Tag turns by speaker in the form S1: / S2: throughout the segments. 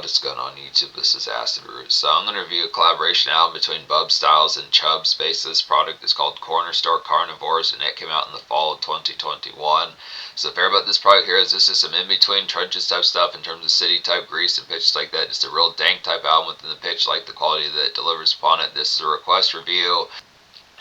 S1: What's going on YouTube? This is Acid Root. So I'm going to review a collaboration album between Bub Styles and Chubs. Basically, this product is called Corner Store Carnivores, and it came out in the fall of 2021. So the fair about this product here is this is some in-between trudges type stuff in terms of city type grease and pitches like that. Just a real dank type album within the pitch, like the quality that it delivers upon it. This is a request review.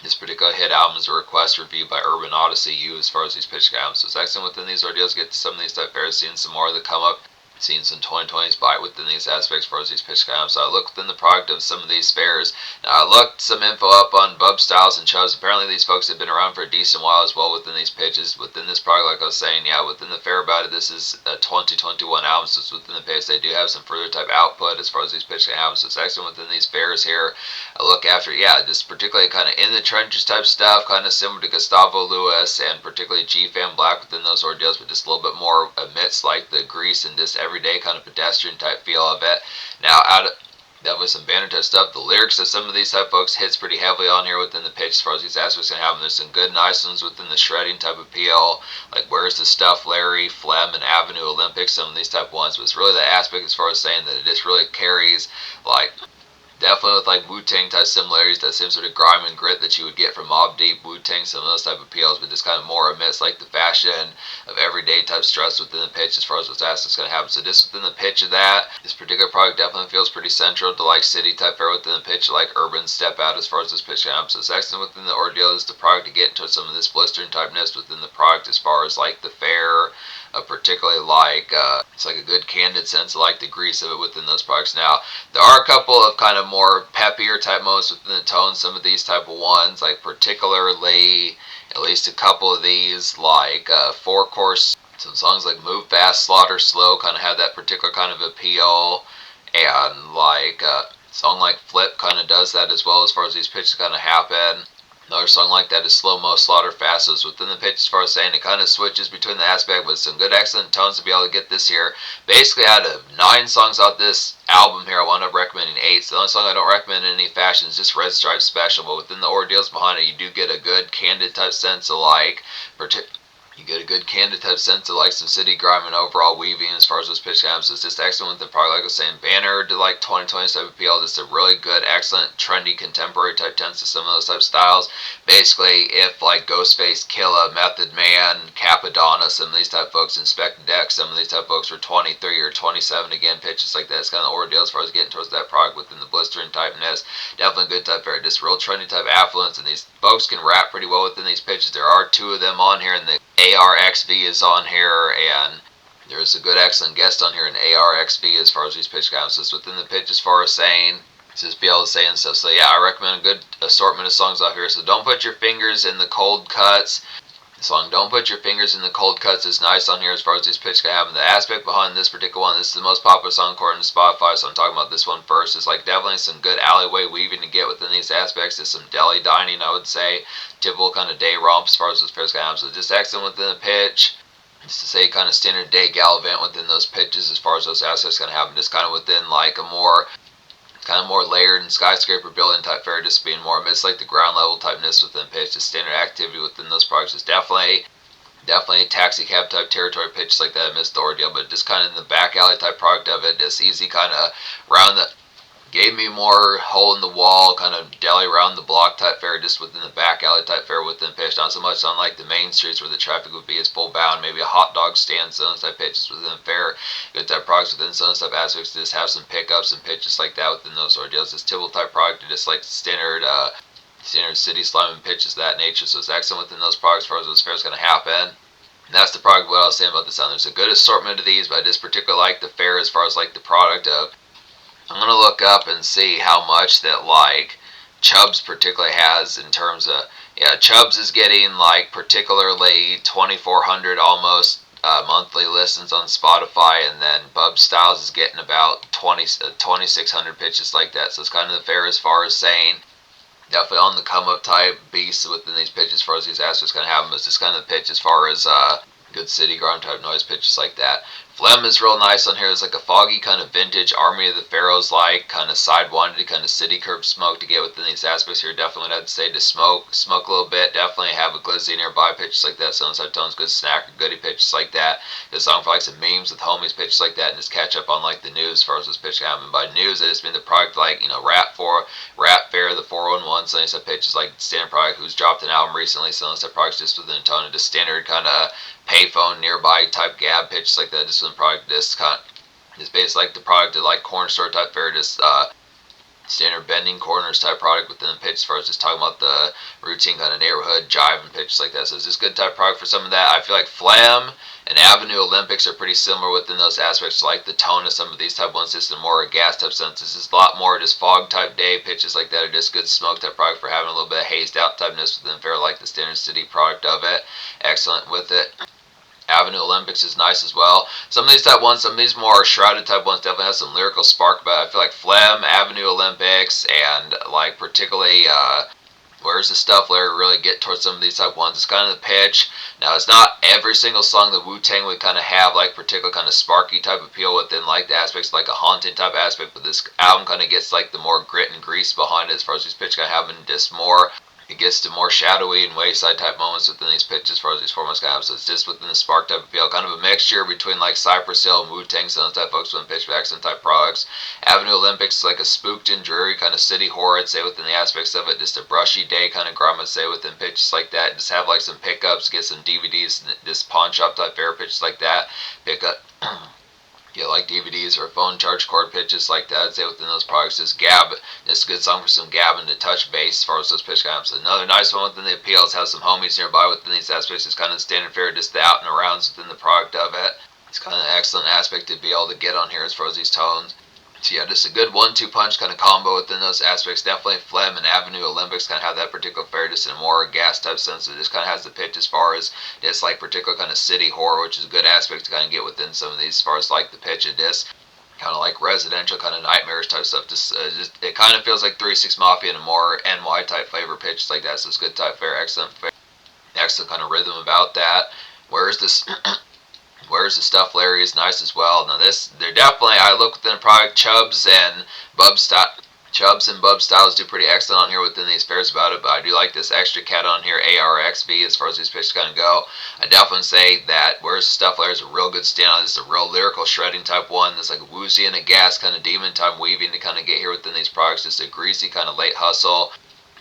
S1: This particular hit album is a request review by Urban Odyssey U as far as these pitch albums. So it's excellent within these ordeals. Get to some of these type fairs, seeing some more that come up. Seen some 2020s bite within these aspects as far as these pitch items. So I looked within the product of some of these fairs. Now I looked some info up on Bub Styles and Chubs. Apparently these folks have been around for a decent while as well within these pitches. Within this product, like I was saying, yeah, within the fair about it, this is a 2021 album, so it's within the pitch. They do have some further type output as far as these pitch albums. So it's excellent within these fairs here. I look after, yeah, just particularly kind of in the trenches type stuff, kind of similar to Gustavo Lewis and particularly G-Fan Black within those ordeals, but just a little bit more amidst like the grease and just everyday kind of pedestrian type feel of it. Now, out of that was some banner type stuff. The lyrics of some of these type folks hits pretty heavily on here within the pitch as far as these aspects can have them. There's some good nice ones within the shredding type appeal, like Where's the Stuff, Larry, Phlegm, and Avenue Olympics, some of these type ones. But it's really the aspect as far as saying that it just really carries like definitely with like Wu-Tang type similarities, that same sort of grime and grit that you would get from Mobb Deep, Wu-Tang, some of those type of appeals, but just kind of more amidst like the fashion of everyday type stress within the pitch as far as what's asked is going to happen. So just within the pitch of that, this particular product definitely feels pretty central to like city type fair within the pitch, like urban step out as far as this pitch happens. So it's excellent within the ordeal is the product to get into some of this blistering typeness within the product as far as like the fair. Particularly like it's like a good candid sense of like the grease of it within those products. Now there are a couple of kind of more peppier type moments within the tone, some of these type of ones, like particularly at least a couple of these like Four Course, some songs like Move Fast, Slaughter Slow kind of have that particular kind of appeal, and like a song like Flip kind of does that as well as far as these pitches kind of happen. Another song like that is Slow Mo Slaughter Fast. So it's within the pitch as far as saying it kind of switches between the aspect with some good excellent tones to be able to get this here. Basically out of 9 songs out this album here, I wound up recommending 8. So the only song I don't recommend in any fashion is just Red Stripe Special. But within the ordeals behind it, you do get a good candid type sense of like you get a good candid type sense of like some city grime and overall weaving as far as those pitch amps. It's just excellent with the product, like I was saying, banner to like 2020 type appeal. Just a really good, excellent, trendy, contemporary type tense to some of those type styles. Basically, if like Ghostface, Killa, Method Man, Capadonna, some of these type folks, Inspect Deck, some of these type folks were 23 or 27 again, pitches like that. It's kind of the ordeal as far as getting towards that product within the blistering typeness. Definitely good type fair, just real trendy type affluence, and these folks can rap pretty well within these pitches. There are 2 of them on here, and the ARXV is on here, and there's a good excellent guest on here in ARXV as far as these pitch counts. So it's within the pitch as far as saying, just be able to say and stuff. So yeah, I recommend a good assortment of songs out here. So Don't Put Your Fingers in the Cold Cuts. The song Don't Put Your Fingers in the Cold Cuts is nice on here as far as these pitch can happen. The aspect behind this particular one, this is the most popular song according to Spotify, so I'm talking about this one first. It's like definitely some good alleyway weaving to get within these aspects. There's some deli dining, I would say. Typical kind of day romp as far as those pitch can happen. So just excellent within the pitch. Just to say kind of standard day gallivant within those pitches as far as those aspects can happen. Just kind of within like a more kind of more layered and skyscraper building type fair, just being more amidst like the ground level typeness within pitch. The standard activity within those products is definitely a taxi cab type territory pitch like that amidst the ordeal, but just kind of in the back alley type product of it, just easy kind of round the gave me more hole in the wall kind of deli around the block type fair, just within the back alley type fair within pitch, not so much on like the main streets where the traffic would be as full bound, maybe a hot dog stand, some type pitches within the fair, good type products within some type aspects, just have some pickups and pitches like that within those ordeals. This typical type product, just like standard city slime and pitches of that nature. So it's excellent within those products as far as those fairs going to happen. And that's the product what I was saying about this sound. There's a good assortment of these, but I just particularly like the fair as far as like the product of. I'm going to look up and see how much that like Chubs particularly has in terms of, yeah, Chubs is getting like particularly 2,400 almost monthly listens on Spotify, and then Bub Styles is getting about 2,600 pitches like that. So it's kind of the fair as far as saying definitely on the come up type beast within these pitches as far as these aspects kind of have them. It's just kind of the pitch as far as good city ground type noise pitches like that. Phlegm is real nice on here. It's like a foggy kind of vintage Army of the Pharaohs like kind of sidewinded kind of city curb smoke to get within these aspects here. Definitely I'd say to smoke a little bit. Definitely have a glizzy nearby, pitches like that. Sunside tones, good snack or goodie, pitches like that. Good song for like some memes with homies, pitches like that, and just catch up on like the news as far as this pitch happening. By news, it has been the product like Rap Fair, the 411, so I pitches like standard product who's dropped an album recently. So that product's just within a tone of just standard kind of payphone nearby type gab pitches like that. Just one product, this kind of is based like the product of like corner store type fair, just standard bending corners type product within the pitch as far as just talking about the routine kind of neighborhood jive and pitches like that. So it's just good type product for some of that. I feel like Flam and Avenue Olympics are pretty similar within those aspects, like the tone of some of these type ones, just a more gas type sense. This is a lot more just fog type day pitches like that, or just good smoke type product for having a little bit of hazed out typeness within fair, like the standard city product of it. Excellent with it. Avenue Olympics is nice as well. Some of these type ones, some of these more shrouded type ones definitely have some lyrical spark, but I feel like Phlegm, Avenue Olympics, and like particularly Where's the Stuff Larry really get towards some of these type ones. It's kind of the pitch. Now, it's not every single song that Wu-Tang would kind of have like particular kind of sparky type appeal within like the aspects like a haunted type aspect, but this album kind of gets like the more grit and grease behind it as far as these pitch kind of having just more. It gets to more shadowy and wayside type moments within these pitches as far as these formats kind of. So it's just within the spark type appeal, kind of a mixture between like Cypress Hill and Wu-Tang Sounds type folks with pitch accent type products. Avenue Olympics is like a spooked and dreary kind of city horror, I'd say, within the aspects of it. Just a brushy day kind of grime, I'd say, within pitches like that. Just have like some pickups, get some DVDs, this pawn shop type fair pitches like that. Pick up. Get like DVDs or phone charge cord pitches like that. I'd say within those products, this Gab, this good song for some gabbing to touch bass as far as those pitch gaps. Another nice one within the appeal is have some homies nearby within these aspects. It's kind of standard fare, just the out and arounds within the product of it. It's kind of an excellent aspect to be able to get on here as far as these tones. So yeah, just a good 1-2 punch kind of combo within those aspects. Definitely Phlegm and Avenue Olympics kind of have that particular fare, just in a more gas type sense. It just kind of has the pitch as far as just like particular kind of city horror, which is a good aspect to kind of get within some of these as far as like the pitch of this. Kind of like residential kind of nightmares type stuff. Just it kind of feels like 3-6 Mafia in a more NY type flavor pitch like that. So it's good type fare, excellent kind of rhythm about that. Where's the Stuff Larry is nice as well. Now they're definitely, I look within the product, Chubs and Bub Styles do pretty excellent on here within these pairs about it, but I do like this extra cat on here, ARXV, as far as these pitches kind of go. I definitely say that Where's the Stuff Larry is a real good standout. This is a real lyrical shredding type one. There's like a woozy and a gas kind of demon time weaving to kind of get here within these products. Just a greasy kind of late hustle.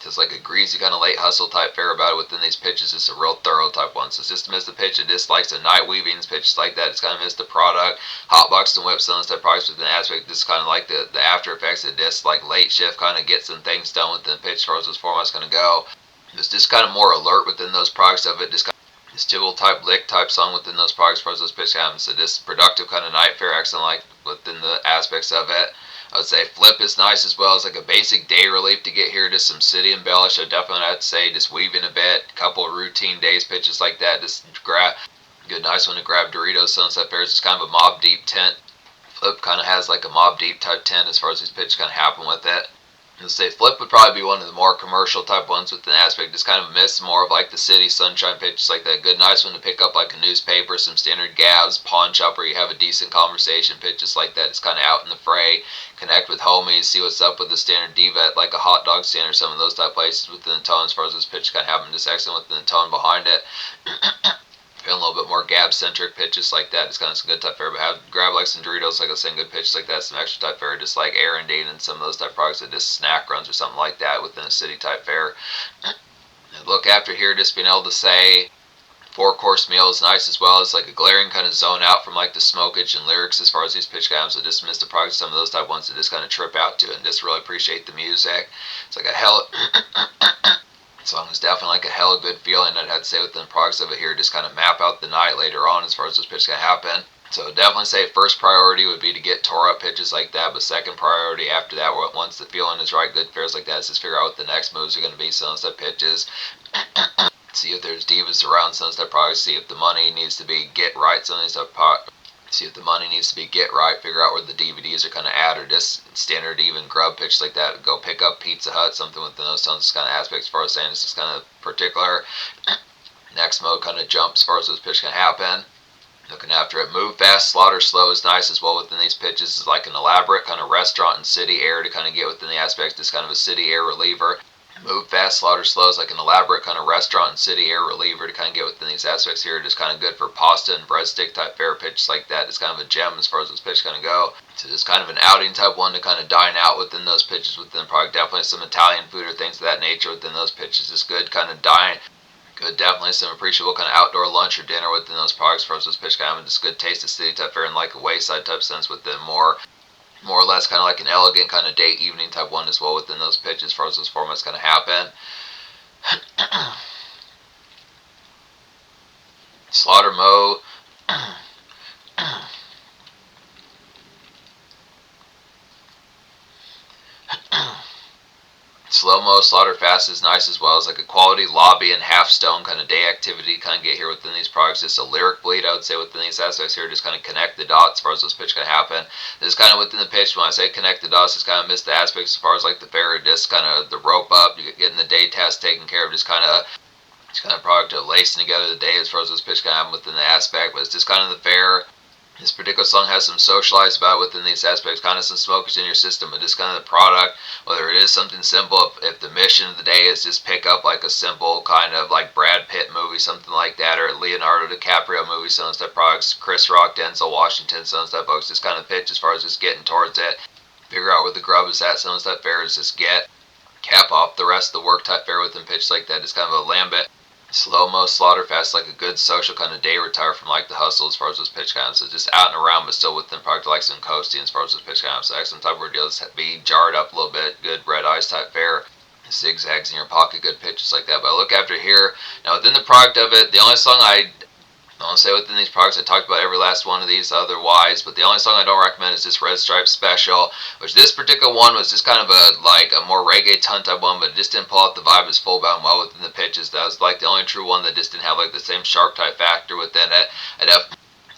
S1: Just like a greasy kind of late hustle type fare about it within these pitches. It's a real thorough type one. So it's just to miss the pitch. It just likes the night weavings, pitches like that. It's kind of missed the product. Hotbox and whip selling type products within the aspect. Just kind of like the after effects of this like late shift kind of get some things done within the pitch as far as those formats going to go. It's just kind of more alert within those products of it. Just kind of this typical type lick type song within those products as far as those pitch happens. So this productive kind of night fare excellent like within the aspects of it. I would say Flip is nice as well. It's like a basic day relief to get here. Just some city embellish. I definitely I'd say just weaving a bit. A couple of routine days pitches like that. Just grab good nice one to grab Doritos, Sunset Bears. It's kind of a Mob Deep tent. Flip kind of has like a Mob Deep type tent as far as these pitches kind of happen with it. Let's say Flip would probably be one of the more commercial type ones with an aspect. Just kind of miss more of like the city sunshine pitches like that. Good nice one to pick up like a newspaper, some standard gabs, pawn shop where you have a decent conversation pitches like that. It's kind of out in the fray. Connect with homies, see what's up with the standard diva at like a hot dog stand or some of those type places within the tone as far as this pitch kind of having just excellent within the tone behind it. Feeling a little bit more gab-centric pitches like that. It's kind of some good type fare, but grab like some Doritos, like I was saying, good pitches like that, some extra type fare, just like Arendine and some of those type products that just snack runs or something like that within a city type fare. And look after here, just being able to say 4-course meal is nice as well. It's like a glaring kind of zone out from like the smokage and lyrics as far as these pitch gaps. So just miss the products, some of those type ones that just kind of trip out to and just really appreciate the music. It's like a hell. Song is definitely like a hella good feeling. I'd have to say within the products of it here, just kind of map out the night later on as far as those pitches can happen. So definitely say first priority would be to get tore up pitches like that, but second priority after that, once the feeling is right, good fares like that, is just figure out what the next moves are going to be, sunset pitches. See if there's divas around sunset products, see if the money needs to be get right, some of these stuff. See if the money needs to be get right, figure out where the DVDs are kind of at, or just standard even grub pitch like that. Go pick up Pizza Hut, something within those tones kind of aspects as far as saying it's just kind of particular. Next mode kind of jump as far as those pitch can happen. Looking after it, move fast, slaughter slow is nice as well within these pitches. It's like an elaborate kind of restaurant and city air to kind of get within the aspect. It's kind of a city air reliever. Move fast, slaughter slow is like an elaborate kind of restaurant and city air reliever to kind of get within these aspects here. Just kind of good for pasta and breadstick type fare pitches like that. It's kind of a gem as far as those pitches kind of go. So it's kind of an outing type one to kind of dine out within those pitches within the product. Definitely some Italian food or things of that nature within those pitches. It's good kind of dine. Good, definitely some appreciable kind of outdoor lunch or dinner within those products for those pitch kind of just good taste of city type fare and like a wayside type sense within more or less kind of like an elegant kind of day evening type one as well within those pitches as far as those formats kind of happen. Slaughter Mo. Slow-mo, slaughter fast is nice as well. It's like a quality lobby and half-stone kind of day activity kind of get here within these products. Just a lyric bleed, I would say, within these aspects here. Just kind of connect the dots as far as those pitch can happen. This kind of within the pitch, when I say connect the dots, just kind of miss the aspects as far as like the fair, just kind of the rope up, you getting the day task taken care of, just kind of product of lacing together the day as far as those pitch can happen within the aspect. But it's just kind of the fair. This particular song has some socialized about within these aspects, kind of some smokers in your system, but just kind of the product, whether it is something simple, if the mission of the day is just pick up like a simple kind of like Brad Pitt movie, something like that, or Leonardo DiCaprio movie, some of those type products, Chris Rock, Denzel Washington, some of those type folks, just kind of pitch as far as just getting towards it, figure out where the grub is at, some of those type fare is just get, cap off the rest of the work type fare within pitch like that, just kind of a lambit. Slow-mo, slaughter fast, like a good social kind of day retire from like the hustle as far as those pitch counts. So just out and around, but still within product like some coasting as far as those pitch counts. So excellent type where deals be jarred up a little bit, good red eyes type fare. Zigzags in your pocket, good pitches like that. But I look after here. Now within the product of it, the only song I don't say within these products, I talked about every last one of these otherwise, but the only song I don't recommend is this Red Stripe Special, which this particular one was just kind of a more reggaeton type one, but it just didn't pull out the vibe as full bound well within the pitches. That was like the only true one that just didn't have like the same sharp type factor within it.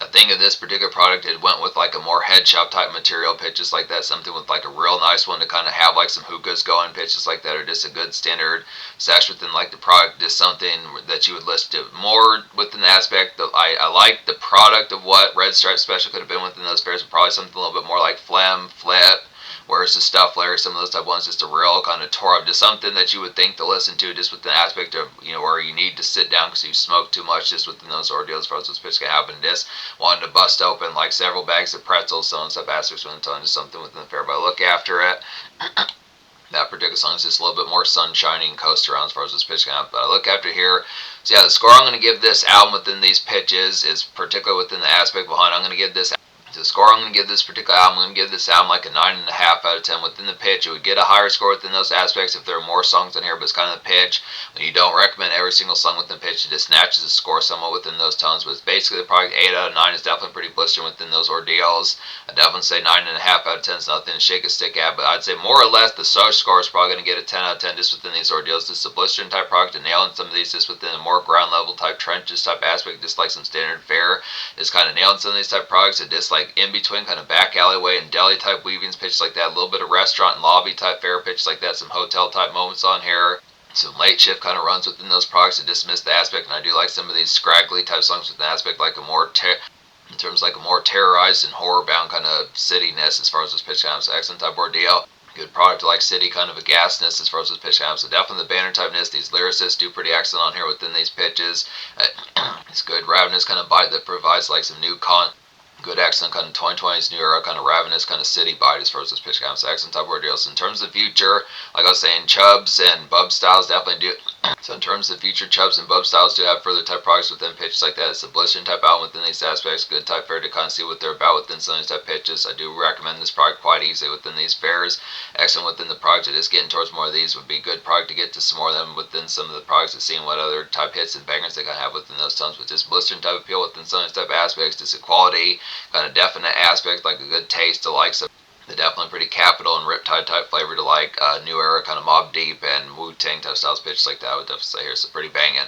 S1: I think of this particular product, it went with like a more head shop type material, pitches like that, something with like a real nice one to kind of have like some hookahs going, pitches like that, or just a good standard sash within like the product, just something that you would list to more within the aspect that I like the product of what Red Stripe Special could have been within those fairs, but probably something a little bit more like Phlegm, Flip, whereas the Stuff Larry, some of those type ones, just a real kind of tore up, just something that you would think to listen to, just with the aspect of, where you need to sit down because you smoke too much, just within those ordeals, for those pitch can happen. Just wanting to bust open like several bags of pretzels, so and stuff, aspects when telling just something within the fair, but I look after it. That particular song is just a little bit more sunshiny and coast around as far as this pitch can happen, but I look after here. So yeah, the score I'm going to give this album within these pitches is particularly within the aspect behind. I'm going to give this the score I'm going to give this particular album, I'm going to give this album like a 9.5 out of 10 within the pitch. It would get a higher score within those aspects if there are more songs in here, but it's kind of the pitch. When you don't recommend every single song within the pitch, it just snatches the score somewhat within those tones, but it's basically the product 8 out of 9 is definitely pretty blistering within those ordeals. I'd definitely say 9.5 out of 10 is nothing to shake a stick at, but I'd say more or less the social score is probably going to get a 10 out of 10 just within these ordeals. This is a blistering type product and nailing some of these just within a more ground level type trenches type aspect, just like some standard fare. It's kind of nailing some of these type products, and just like in between kind of back alleyway and deli type weavings, pitch like that, a little bit of restaurant and lobby type fare, pitch like that, some hotel type moments on here, some late shift kind of runs within those products to dismiss the aspect, and I do like some of these scraggly type songs with the aspect, like a more in terms like a more terrorized and horror bound kind of cityness as far as this pitch comes. So excellent type ordeal. Good product like city, kind of a gasness as far as this pitch comes. So definitely the banner typeness. These lyricists do pretty excellent on here within these pitches. It's good ravenous kind of bite that provides like some new good excellent kind of 2020s new era kind of ravenous kind of city bite as far as this pitch comes. So excellent type of deals. So in terms of the future, like I was saying, Chubs and Bub Styles definitely do. So in terms of the future, Chubs and Bub Styles do have further type products within pitches like that. It's a blistering type album within these aspects. Good type fair to kind of see what they're about within some of these type pitches. I do recommend this product quite easily within these fairs. Excellent within the product. It is getting towards more of these. Would be a good product to get to some more of them within some of the products and seeing what other type hits and bangers they kind of have within those tones. But just blistering type appeal within some of these type aspects. Just a quality, kind of definite aspect, like a good taste to like some. The definitely pretty capital and Riptide type flavor to like new era kind of Mobb Deep and Wu-Tang type styles pitch like that. I would definitely say here. So pretty banging.